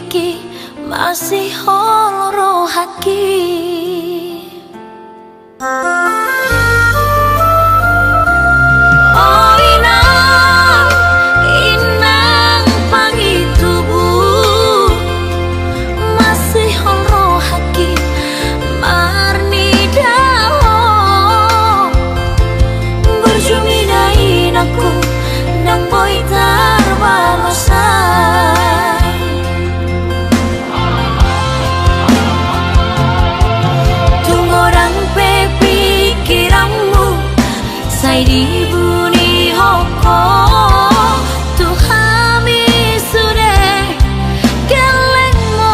ki masih loro haki. Oh inang, inang pangitubu masih loro haki marni dao berjuminain aku nang boy terbalosan. Tungorang pe pikiranmu say di buni hoko tuhami sudah kelengmon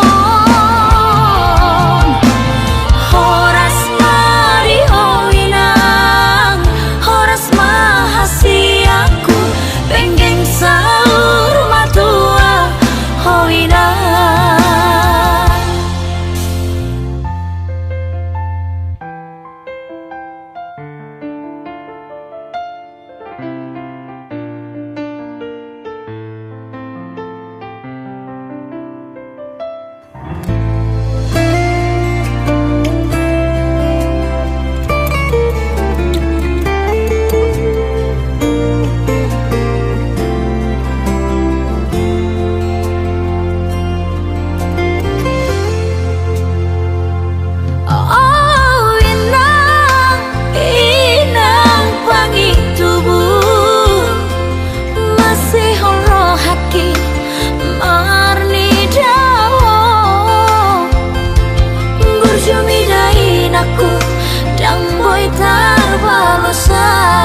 horas mari hoinang horas mahasiaku penggeng saur matua hoinang. Aku dan boy terbalosan.